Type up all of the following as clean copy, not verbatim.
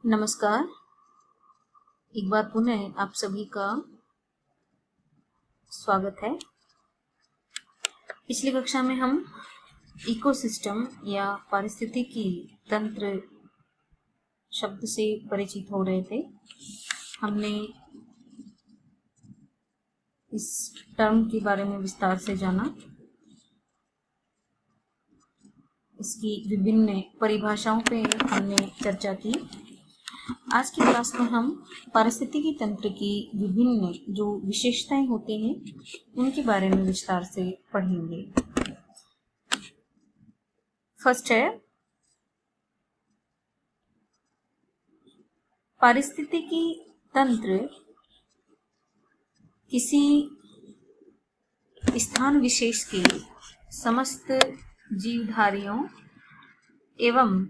नमस्कार। एक बार पुनः आप सभी का स्वागत है। पिछली कक्षा में हम इकोसिस्टम या पारिस्थितिकी तंत्र शब्द से परिचित हो रहे थे। हमने इस टर्म के बारे में विस्तार से जाना, इसकी विभिन्न परिभाषाओं पे हमने चर्चा की। आज की क्लास में हम पारिस्थितिकी तंत्र की विभिन्न जो विशेषताएं होती हैं उनके बारे में विस्तार से पढ़ेंगे। फर्स्ट है पारिस्थितिकी तंत्र किसी स्थान विशेष के समस्त जीवधारियों एवं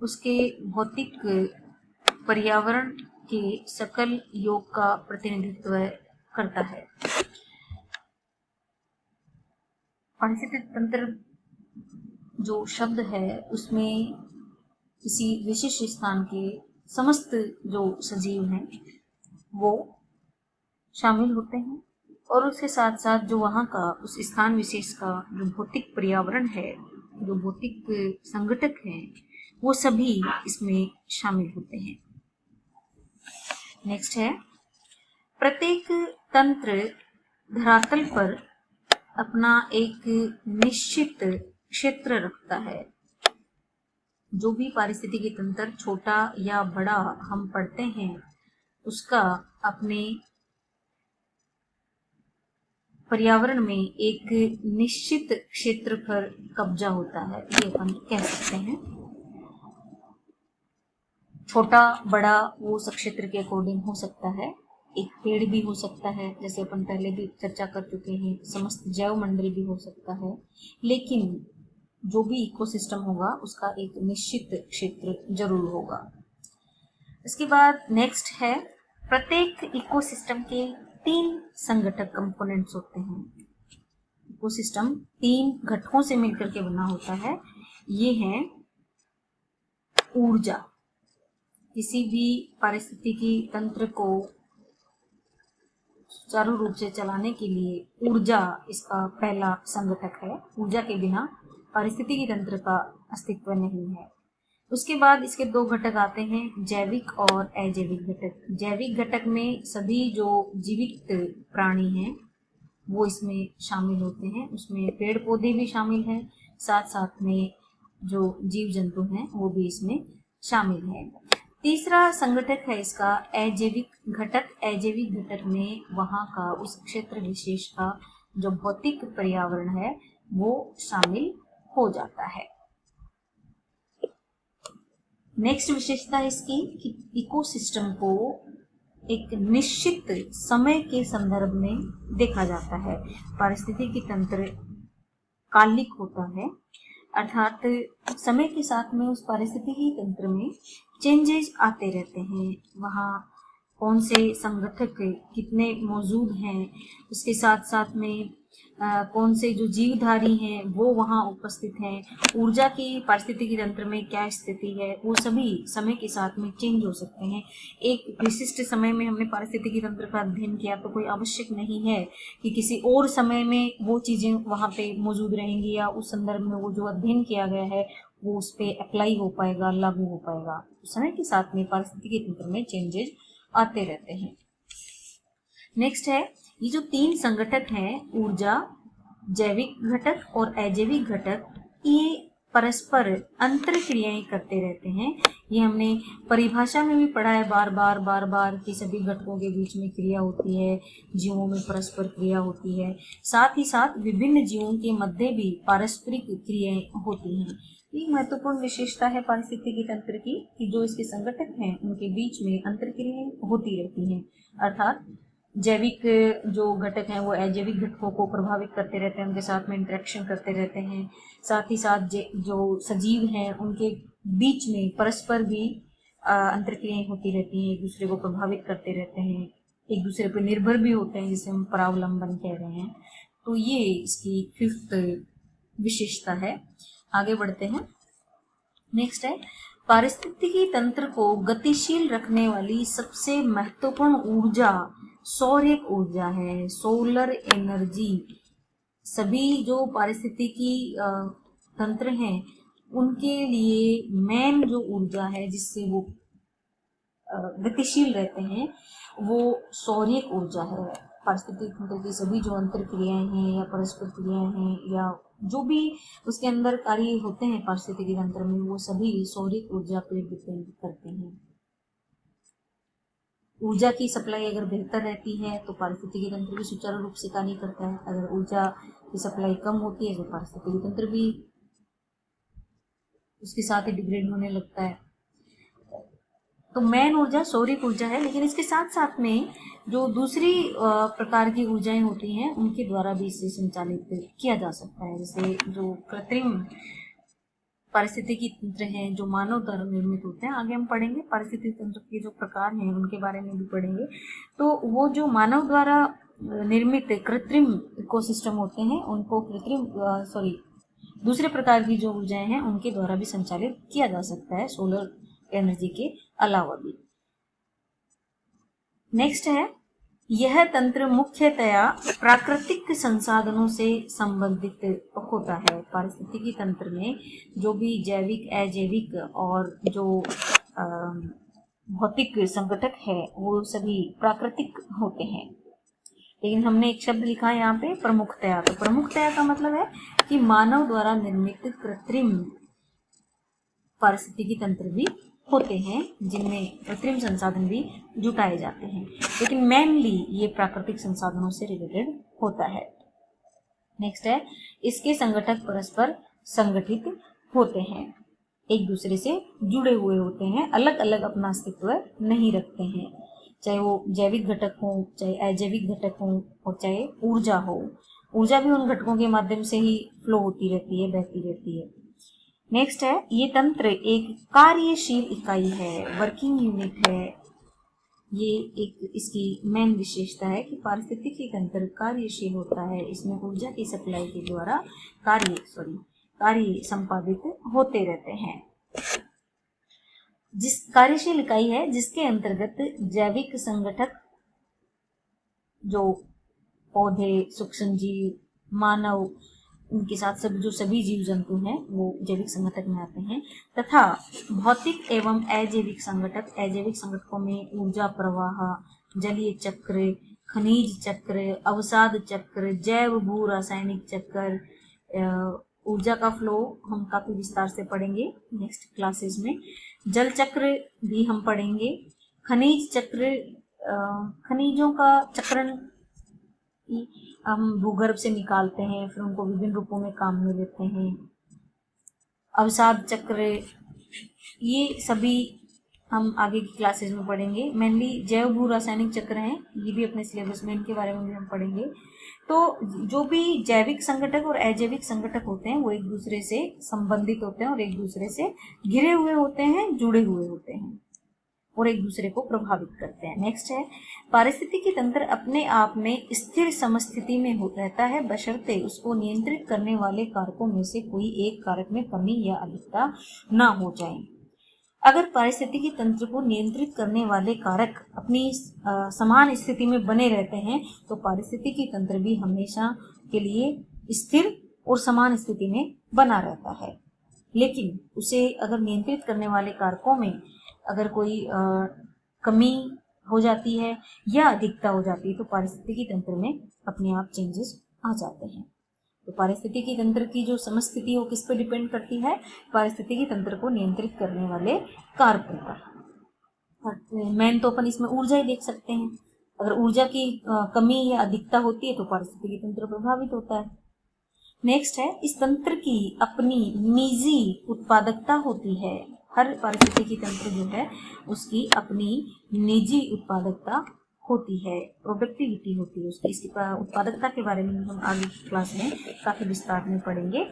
उसके भौतिक पर्यावरण के सकल योग का प्रतिनिधित्व करता है। पारिस्थितिक तंत्र जो शब्द है उसमें किसी विशिष्ट स्थान के समस्त जो सजीव हैं वो शामिल होते हैं और उसके साथ साथ जो वहाँ का उस स्थान विशेष का जो भौतिक पर्यावरण है, जो भौतिक संघटक हैं, वो सभी इसमें शामिल होते हैं। नेक्स्ट है प्रत्येक तंत्र धरातल पर अपना एक निश्चित क्षेत्र रखता है। जो भी पारिस्थितिकी तंत्र छोटा या बड़ा हम पढ़ते हैं उसका अपने पर्यावरण में एक निश्चित क्षेत्र पर कब्जा होता है, ये अपन कह सकते हैं। छोटा बड़ा वो सब क्षेत्र के अकॉर्डिंग हो सकता है। एक पेड़ भी हो सकता है, जैसे अपन पहले भी चर्चा कर चुके हैं, समस्त जैव मंडल भी हो सकता है। लेकिन जो भी इकोसिस्टम होगा उसका एक निश्चित क्षेत्र जरूर होगा। इसके बाद नेक्स्ट है प्रत्येक इकोसिस्टम के 3 संघटक कंपोनेंट्स होते हैं। इकोसिस्टम 3 घटकों से मिलकर के बना होता है। ये है ऊर्जा। किसी भी पारिस्थितिकी तंत्र को सुचारू रूप से चलाने के लिए ऊर्जा इसका पहला संघटक है। ऊर्जा के बिना पारिस्थितिकी तंत्र का अस्तित्व नहीं है। उसके बाद इसके 2 घटक आते हैं, जैविक और अजैविक घटक। जैविक घटक में सभी जो जीवित प्राणी हैं वो इसमें शामिल होते हैं। उसमें पेड़ पौधे भी शामिल हैं, साथ साथ में जो जीव जंतु हैं वो भी इसमें शामिल है। तीसरा संघटक है इसका अजैविक घटक। अजैविक घटक में वहाँ का उस क्षेत्र विशेष का जो भौतिक पर्यावरण है वो शामिल हो जाता है। नेक्स्ट विशेषता इसकी कि इकोसिस्टम को एक निश्चित समय के संदर्भ में देखा जाता है। पारिस्थितिकी तंत्र कालिक होता है, अर्थात समय के साथ में उस पारिस्थितिकी तंत्र में चेंजेस आते रहते हैं। वहाँ कौन से संगठक कितने मौजूद हैं, उसके साथ साथ में कौन से जो जीवधारी हैं वो वहाँ उपस्थित हैं, ऊर्जा की पारिस्थितिकी तंत्र में क्या स्थिति है, वो सभी समय के साथ में चेंज हो सकते हैं। एक विशिष्ट समय में हमने पारिस्थितिकी तंत्र का अध्ययन किया तो कोई आवश्यक नहीं है कि किसी और समय में वो चीजें वहाँ पे मौजूद रहेंगी या उस संदर्भ में वो जो अध्ययन किया गया है वो उस पर अप्लाई हो पाएगा, लागू हो पाएगा। समय के साथ में पारिस्थितिकी तंत्र में चेंजेस आते रहते हैं। नेक्स्ट है ये जो 3 संघटक हैं, ऊर्जा, जैविक घटक और अजैविक घटक, ये परस्पर अंतर क्रियाएं करते रहते हैं। ये हमने परिभाषा में भी पढ़ा है बार बार कि सभी घटकों के बीच में क्रिया होती है, जीवों में परस्पर क्रिया होती है। साथ ही साथ विभिन्न जीवों के मध्य भी पारस्परिक क्रियाएं होती हैं। एक महत्वपूर्ण विशेषता है पारिस्थितिकी तंत्र की कि जो इसके संघटक हैं उनके बीच में अंतर क्रियाएं होती रहती हैं। अर्थात जैविक जो घटक हैं वो अजैविक घटकों को प्रभावित करते रहते हैं, उनके साथ में इंटरेक्शन करते रहते हैं। साथ ही साथ जो सजीव हैं उनके बीच में परस्पर भी अंतरक्रियाएं होती रहती हैं, एक दूसरे को प्रभावित करते रहते हैं, एक दूसरे पर निर्भर भी होते हैं, जिसे हम परावलंबन कह रहे हैं। तो ये इसकी 5th विशेषता है। आगे बढ़ते हैं। नेक्स्ट है पारिस्थितिकी तंत्र को गतिशील रखने वाली सबसे महत्वपूर्ण ऊर्जा सौर्य ऊर्जा है, सोलर एनर्जी। सभी जो पारिस्थितिकी तंत्र हैं उनके लिए मेन जो ऊर्जा है जिससे वो गतिशील रहते हैं वो सौर्य ऊर्जा है। पारिस्थितिक तंत्र की सभी जो अंतर क्रियाएं हैं या परस्पर क्रियाएं हैं या जो भी उसके अंदर कार्य होते हैं पारिस्थितिकी तंत्र में, वो सभी सौर्य ऊर्जा पर डिपेंड करते हैं। ऊर्जा की सप्लाई अगर बेहतर रहती है तो पारिस्थितिकी तंत्र भी सुचारू रूप से कार्य करता है। अगर ऊर्जा की सप्लाई कम होती है तो पारिस्थितिकी तंत्र भी उसके साथ ही डिग्रेड होने लगता है। तो मेन ऊर्जा सौर्य ऊर्जा है, लेकिन इसके साथ साथ में जो दूसरी प्रकार की ऊर्जाएं होती हैं उनके द्वारा भी इसे संचालित किया जा सकता है। जैसे जो कृत्रिम पारिस्थितिकी तंत्र हैं जो मानव द्वारा निर्मित होते हैं, आगे हम पढ़ेंगे पारिस्थितिकी तंत्र के जो प्रकार हैं उनके बारे में भी पढ़ेंगे। तो वो जो मानव द्वारा निर्मित कृत्रिम इकोसिस्टम होते हैं उनको दूसरे प्रकार की जो ऊर्जाएं हैं उनके द्वारा भी संचालित किया जा सकता है, सोलर एनर्जी के अलावा भी। नेक्स्ट है, यह तंत्र मुख्यतया प्राकृतिक संसाधनों से संबंधित होता है। पारिस्थितिकी तंत्र में जो भी जैविक, अजैविक और जो भौतिक संगठक है वो सभी प्राकृतिक होते हैं। लेकिन हमने एक शब्द लिखा है यहाँ पे प्रमुखतया। तो प्रमुखतया का मतलब है कि मानव द्वारा निर्मित कृत्रिम पारिस्थितिकी तंत्र भी होते हैं जिनमें कृत्रिम संसाधन भी जुटाए जाते हैं, लेकिन मेनली ये प्राकृतिक संसाधनों से रिलेटेड होता है। नेक्स्ट है, इसके संगठक परस्पर संगठित होते हैं, एक दूसरे से जुड़े हुए होते हैं, अलग अलग अपना अस्तित्व नहीं रखते हैं, चाहे वो जैविक घटक हो, चाहे अजैविक घटक हो और चाहे ऊर्जा हो। ऊर्जा भी उन घटकों के माध्यम से ही फ्लो होती रहती है, बहती रहती है। नेक्स्ट है, ये तंत्र एक कार्यशील इकाई है, वर्किंग यूनिट है। ये एक इसकी मेन विशेषता है कि पारिस्थितिकी तंत्र कार्यशील होता है। इसमें ऊर्जा की सप्लाई के द्वारा कार्य संपादित होते रहते हैं। जिस कार्यशील इकाई है जिसके अंतर्गत जैविक संगठक जो पौधे, सूक्ष्मजीव, मानव, उनके साथ सभी जीव जंतु हैं वो जैविक संगठक में आते हैं, तथा भौतिक एवं अजैविक संगठक। अजैविक संगठकों में ऊर्जा प्रवाह, जलीय चक्र, खनिज चक्र, अवसाद चक्र, जैव भू रासायनिक चक्र, ऊर्जा का फ्लो हम काफी विस्तार से पढ़ेंगे नेक्स्ट क्लासेस में। जल चक्र भी हम पढ़ेंगे। खनिज चक्र, खनिजों का चक्रण हम भूगर्भ से निकालते हैं, फिर उनको विभिन्न रूपों में काम में लेते हैं। अवसाद चक्र, ये सभी हम आगे की क्लासेस में पढ़ेंगे। मेनली जैव भू रासायनिक चक्र हैं, ये भी अपने सिलेबस में, इनके बारे में भी हम पढ़ेंगे। तो जो भी जैविक संगठक और अजैविक संगठक होते हैं वो एक दूसरे से संबंधित होते हैं और एक दूसरे से घिरे हुए होते हैं, जुड़े हुए होते हैं और एक दूसरे को प्रभावित करते हैं। नेक्स्ट है, पारिस्थितिकी तंत्र अपने आप में स्थिर समस्थिति में रहता है बशर्ते उसको नियंत्रित करने वाले कारकों में से कोई एक कारक में कमी या अधिकता ना हो जाए। अगर पारिस्थितिकी तंत्र को नियंत्रित करने वाले कारक अपनी समान स्थिति में बने रहते हैं तो पारिस्थितिकी तंत्र भी हमेशा के लिए स्थिर और समान स्थिति में बना रहता है। लेकिन उसे अगर नियंत्रित करने वाले कारकों में अगर कोई कमी हो जाती है या अधिकता हो जाती है तो पारिस्थितिकी तंत्र में अपने आप चेंजेस आ जाते हैं। तो पारिस्थितिकी तंत्र की जो समस्थिति वो किस पे डिपेंड करती है? पारिस्थितिकी तंत्र को नियंत्रित करने वाले कारकों पर। मेन तो अपन इसमें ऊर्जा ही देख सकते हैं। अगर ऊर्जा की कमी या अधिकता होती है तो पारिस्थितिकी तंत्र प्रभावित होता है। नेक्स्ट है, इस तंत्र की अपनी निजी उत्पादकता होती है। हर पारिस्थितिकी तंत्र जो है उसकी अपनी निजी उत्पादकता होती है, प्रोडक्टिविटी होती है उसकी। इसकी उत्पादकता के बारे में हम आगे की क्लास में काफी विस्तार में पढ़ेंगे।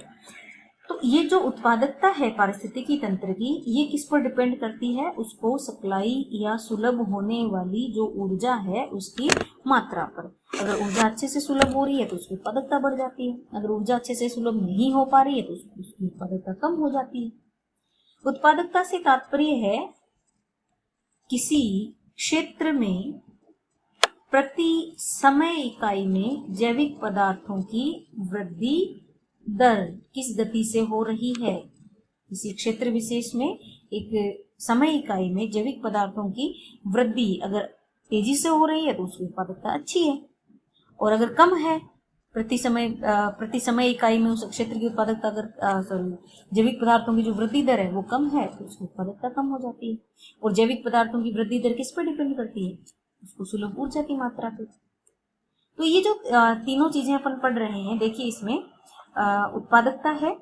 तो ये जो उत्पादकता है पारिस्थितिकी तंत्र की, ये किस पर डिपेंड करती है? उसको सप्लाई या सुलभ होने वाली जो ऊर्जा है उसकी मात्रा पर। अगर ऊर्जा अच्छे से सुलभ हो रही है तो उसकी उत्पादकता बढ़ जाती है, अगर ऊर्जा अच्छे से सुलभ नहीं हो पा रही है तो उसकी उत्पादकता कम हो जाती है। उत्पादकता से तात्पर्य है किसी क्षेत्र में प्रति समय इकाई में जैविक पदार्थों की वृद्धि दर किस गति से हो रही है। किसी क्षेत्र विशेष में एक समय इकाई में जैविक पदार्थों की वृद्धि अगर तेजी से हो रही है तो उसकी उत्पादकता अच्छी है, और अगर कम है प्रति समय इकाई में उस क्षेत्र की उत्पादकता अगर जैविक पदार्थों की जो वृद्धि दर है वो कम है तो उसकी उत्पादकता कम हो जाती है। और जैविक पदार्थों की वृद्धि दर किस पर डिपेंड करती है? उसको सुलभ ऊर्जा की मात्रा पे। तो ये जो तीनों चीजें अपन पढ़ रहे हैं, देखिए इसमें उत्पादकता है,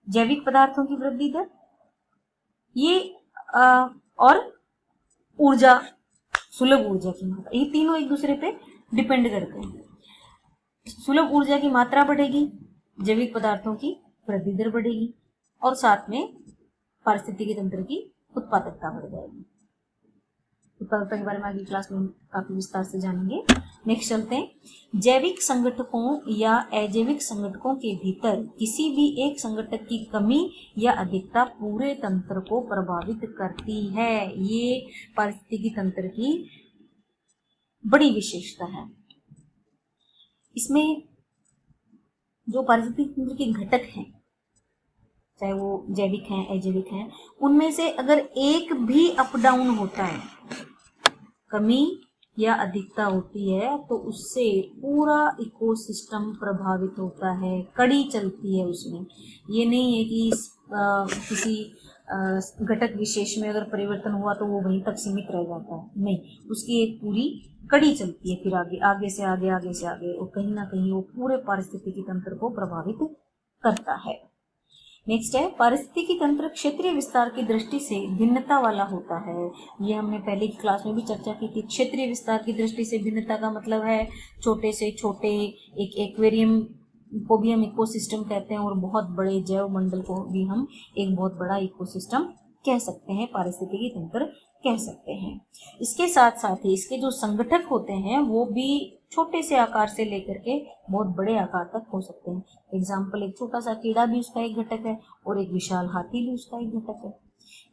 जैविक पदार्थों की वृद्धि दर, ये और ऊर्जा, सुलभ ऊर्जा की मात्रा, ये तीनों एक दूसरे पे डिपेंड करते हैं। सुलभ ऊर्जा की मात्रा बढ़ेगी, जैविक पदार्थों की वृद्धि दर बढ़ेगी, और साथ में पारिस्थितिकी तंत्र की उत्पादकता बढ़ जाएगी। उत्पादकता के बारे में अगली क्लास में काफी विस्तार से जानेंगे। नेक्स्ट चलते हैं। जैविक संगठकों या अजैविक संगठकों के भीतर किसी भी एक संगठक की कमी या अधिकता पूरे तंत्र को प्रभावित करती है। ये पारिस्थितिकी तंत्र की बड़ी विशेषता है। इसमें जो पारिस्थितिकी तंत्र के घटक हैं, चाहे वो जैविक हैं अजैविक हैं, उनमें से अगर एक भी अप डाउन होता है, कमी या अधिकता होती है, तो उससे पूरा इकोसिस्टम प्रभावित होता है, कड़ी चलती है उसमें। ये नहीं है कि किसी घटक विशेष में अगर परिवर्तन हुआ तो वो वहीं तक सीमित रह जाता है, नहीं, उसकी एक पूरी कड़ी चलती है, फिर आगे से आगे, आगे से आगे, और कहीं ना कहीं वो पूरे पारिस्थितिकी तंत्र को प्रभावित करता है। नेक्स्ट है, पारिस्थितिकी तंत्र क्षेत्रीय विस्तार की दृष्टि से भिन्नता वाला होता है। ये हमने पहले की क्लास में भी चर्चा की थी। क्षेत्रीय विस्तार की दृष्टि से भिन्नता का मतलब है छोटे से छोटे एक एक्वेरियम को भी हम इकोसिस्टम कहते हैं, और बहुत बड़े जैव मंडल को भी हम एक बहुत बड़ा इकोसिस्टम कह सकते हैं, पारिस्थितिकी तंत्र कह सकते हैं। इसके साथ साथ ही इसके जो संगठक होते हैं वो भी छोटे से आकार से लेकर के बहुत बड़े आकार तक हो सकते हैं। एग्जाम्पल, एक छोटा सा कीड़ा भी उसका एक घटक है, और एक विशाल हाथी भी उसका एक घटक है।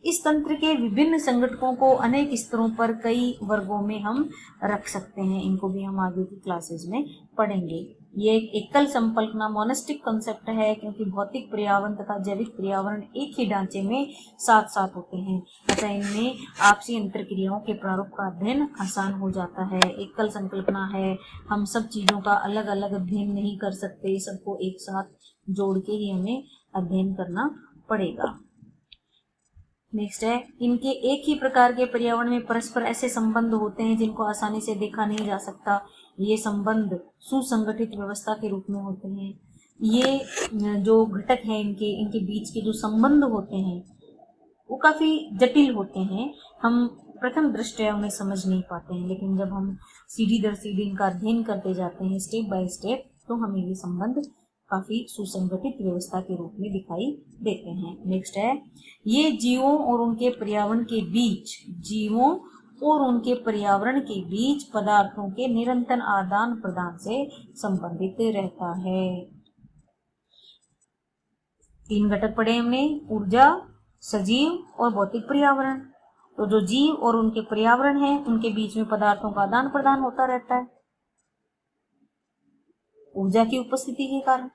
इस तंत्र के विभिन्न संगठकों को अनेक स्तरों पर कई वर्गों में हम रख सकते हैं। इनको भी हम आगे की क्लासेस में पढ़ेंगे। ये एक एकल संकल्पना मोनेस्टिक कंसेप्ट है, क्योंकि भौतिक पर्यावरण तथा जैविक पर्यावरण एक ही ढांचे में साथ साथ होते हैं, अतः इनमें आपसी अंतरक्रियाओं के प्रारूप का अध्ययन आसान हो जाता है। एकल संकल्पना है, हम सब चीजों का अलग अलग अध्ययन नहीं कर सकते, सबको एक साथ जोड़ के ही हमें अध्ययन करना पड़ेगा। नेक्स्ट है, इनके एक ही प्रकार के पर्यावरण में परस्पर ऐसे संबंध होते हैं जिनको आसानी से देखा नहीं जा सकता। ये संबंध सुसंगठित व्यवस्था के रूप में होते हैं। ये जो घटक हैं इनके बीच के जो संबंध होते हैं वो काफी जटिल होते हैं। हम प्रथम दृष्टया उन्हें समझ नहीं पाते हैं, लेकिन जब हम सीढ़ी दर सीढ़ी इनका अध्ययन करते जाते हैं स्टेप बाय स्टेप, तो हमें ये संबंध काफी सुसंगठित व्यवस्था के रूप में दिखाई देते हैं। नेक्स्ट है, ये जीवों और उनके पर्यावरण के बीच पदार्थों के निरंतर आदान प्रदान से संबंधित रहता है। 3 घटक पढ़े हमने, ऊर्जा, सजीव और भौतिक पर्यावरण। तो जो जीव और उनके पर्यावरण हैं उनके बीच में पदार्थों का आदान प्रदान होता रहता है ऊर्जा की उपस्थिति के कारण।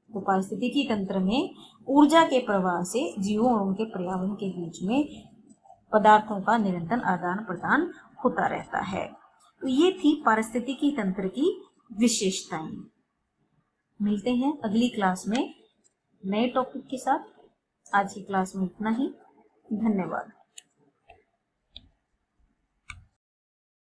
तो पारिस्थितिकी तंत्र में ऊर्जा के प्रवाह से जीवों और उनके पर्यावरण के बीच में पदार्थों का निरंतर आदान प्रदान होता रहता है। तो ये थी पारिस्थितिकी तंत्र की विशेषताएं। मिलते हैं अगली क्लास में नए टॉपिक के साथ। आज की क्लास में इतना ही। धन्यवाद।